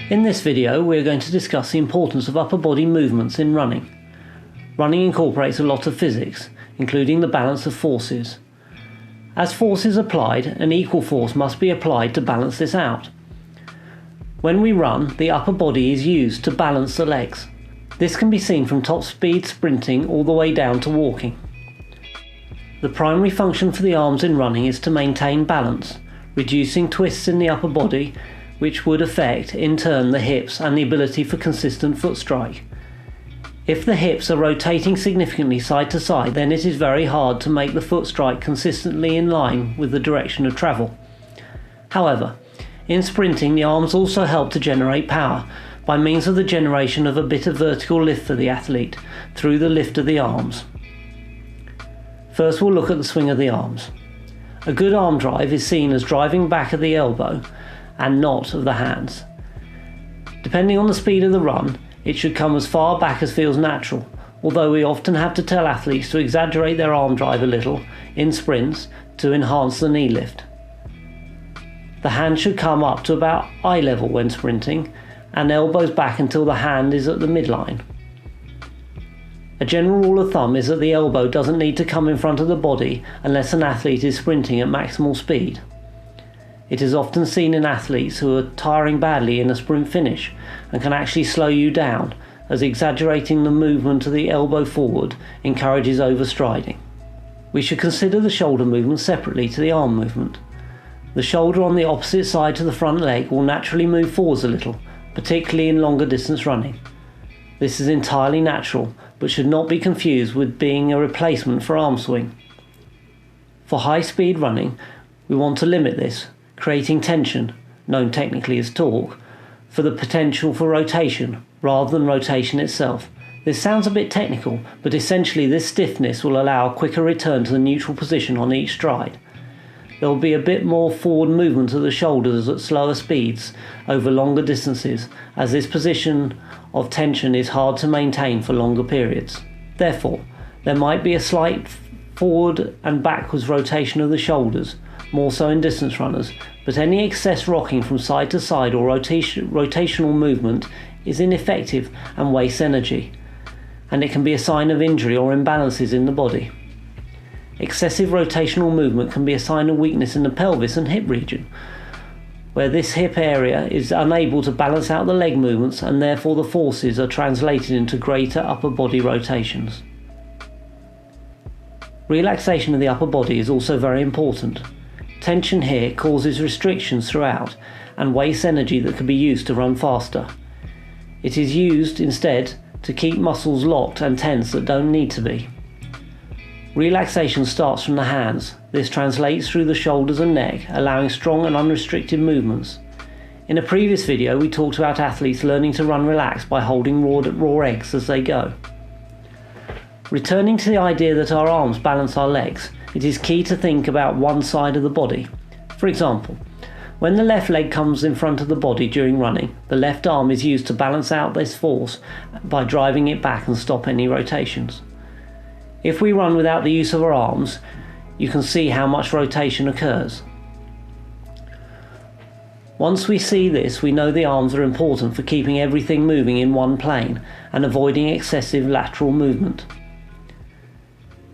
In this video we are going to discuss the importance of upper body movements in running. Running incorporates a lot of physics, including the balance of forces. As force is applied, an equal force must be applied to balance this out. When we run, the upper body is used to balance the legs. This can be seen from top speed sprinting all the way down to walking. The primary function for the arms in running is to maintain balance, reducing twists in the upper body, which would affect, in turn, the hips and the ability for consistent foot strike. If the hips are rotating significantly side to side, then it is very hard to make the foot strike consistently in line with the direction of travel. However, in sprinting, the arms also help to generate power by means of the generation of a bit of vertical lift for the athlete through the lift of the arms. First, we'll look at the swing of the arms. A good arm drive is seen as driving back of the elbow and not of the hands. Depending on the speed of the run, it should come as far back as feels natural, although we often have to tell athletes to exaggerate their arm drive a little in sprints to enhance the knee lift. The hand should come up to about eye level when sprinting, and elbows back until the hand is at the midline. A general rule of thumb is that the elbow doesn't need to come in front of the body unless an athlete is sprinting at maximal speed. It is often seen in athletes who are tiring badly in a sprint finish and can actually slow you down, as exaggerating the movement of the elbow forward encourages overstriding. We should consider the shoulder movement separately to the arm movement. The shoulder on the opposite side to the front leg will naturally move forwards a little, particularly in longer distance running. This is entirely natural, but should not be confused with being a replacement for arm swing. For high speed running, we want to limit this, creating tension, known technically as torque, for the potential for rotation, rather than rotation itself. This sounds a bit technical, but essentially this stiffness will allow a quicker return to the neutral position on each stride. There will be a bit more forward movement of the shoulders at slower speeds over longer distances, as this position of tension is hard to maintain for longer periods. Therefore, there might be a slight forward and backwards rotation of the shoulders, more so in distance runners, but any excess rocking from side to side or rotational movement is ineffective and wastes energy, and it can be a sign of injury or imbalances in the body. Excessive rotational movement can be a sign of weakness in the pelvis and hip region, where this hip area is unable to balance out the leg movements, and therefore the forces are translated into greater upper body rotations. Relaxation of the upper body is also very important. Tension here causes restrictions throughout and wastes energy that could be used to run faster. It is used instead to keep muscles locked and tense that don't need to be. Relaxation starts from the hands. This translates through the shoulders and neck, allowing strong and unrestricted movements. In a previous video we talked about athletes learning to run relaxed by holding raw eggs as they go. Returning to the idea that our arms balance our legs, it is key to think about one side of the body. For example, when the left leg comes in front of the body during running, the left arm is used to balance out this force by driving it back and stop any rotations. If we run without the use of our arms, you can see how much rotation occurs. Once we see this, we know the arms are important for keeping everything moving in one plane and avoiding excessive lateral movement.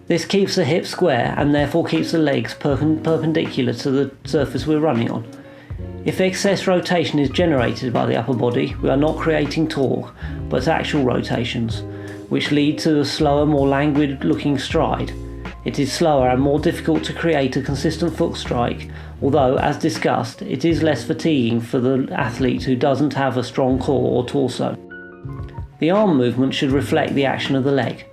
This keeps the hips square and therefore keeps the legs perpendicular to the surface we're running on. If excess rotation is generated by the upper body, we are not creating torque, but actual rotations, which lead to a slower, more languid looking stride. It is slower and more difficult to create a consistent foot strike, although, as discussed, it is less fatiguing for the athlete who doesn't have a strong core or torso. The arm movement should reflect the action of the leg.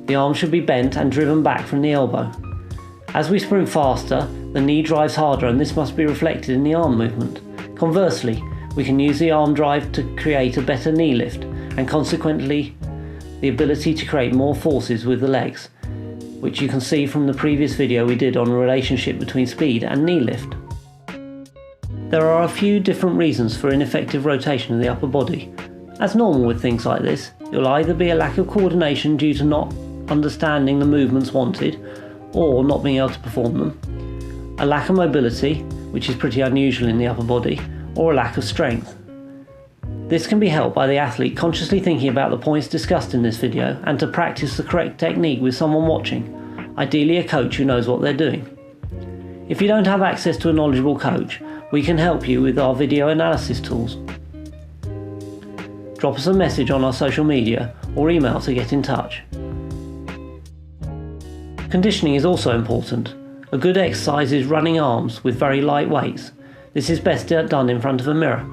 The arm should be bent and driven back from the elbow. As we sprint faster, the knee drives harder, and this must be reflected in the arm movement. Conversely, we can use the arm drive to create a better knee lift, and consequently the ability to create more forces with the legs, which you can see from the previous video we did on the relationship between speed and knee lift. There are a few different reasons for ineffective rotation of the upper body. As normal with things like this, it will either be a lack of coordination due to not understanding the movements wanted or not being able to perform them, a lack of mobility, which is pretty unusual in the upper body, or a lack of strength. This can be helped by the athlete consciously thinking about the points discussed in this video and to practice the correct technique with someone watching, ideally a coach who knows what they're doing. If you don't have access to a knowledgeable coach, we can help you with our video analysis tools. Drop us a message on our social media or email to get in touch. Conditioning is also important. A good exercise is running arms with very light weights. This is best done in front of a mirror.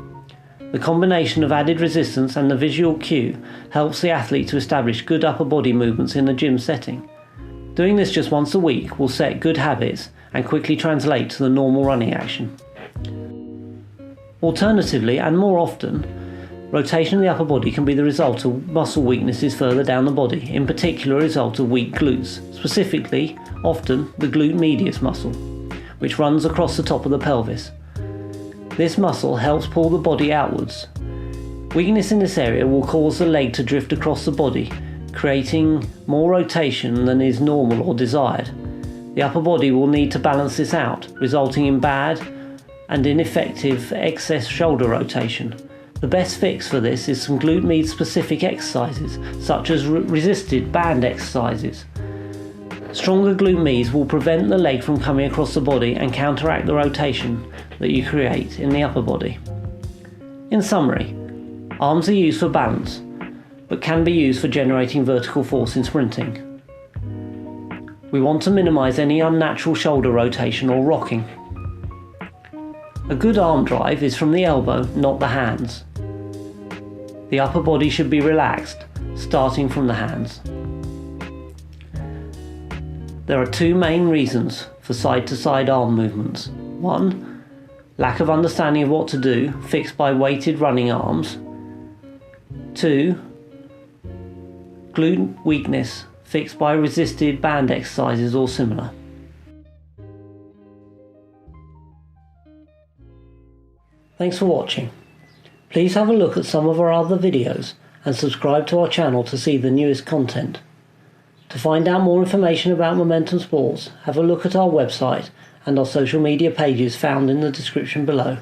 The combination of added resistance and the visual cue helps the athlete to establish good upper body movements in a gym setting. Doing this just once a week will set good habits and quickly translate to the normal running action. Alternatively, and more often, rotation of the upper body can be the result of muscle weaknesses further down the body, in particular a result of weak glutes, specifically, often, the glute medius muscle, which runs across the top of the pelvis. This muscle helps pull the body outwards. Weakness in this area will cause the leg to drift across the body, creating more rotation than is normal or desired. The upper body will need to balance this out, resulting in bad and ineffective excess shoulder rotation. The best fix for this is some glute med specific exercises, such as resisted band exercises. Stronger glute meds will prevent the leg from coming across the body and counteract the rotation that you create in the upper body. In summary, arms are used for balance, but can be used for generating vertical force in sprinting. We want to minimize any unnatural shoulder rotation or rocking. A good arm drive is from the elbow, not the hands. The upper body should be relaxed, starting from the hands. There are two main reasons for side-to-side arm movements. 1. Lack of understanding of what to do, fixed by weighted running arms. 2. Glute weakness, fixed by resisted band exercises or similar. Thanks for watching. Please have a look at some of our other videos and subscribe to our channel to see the newest content. To find out more information about Momentum Sports, have a look at our website and our social media pages found in the description below.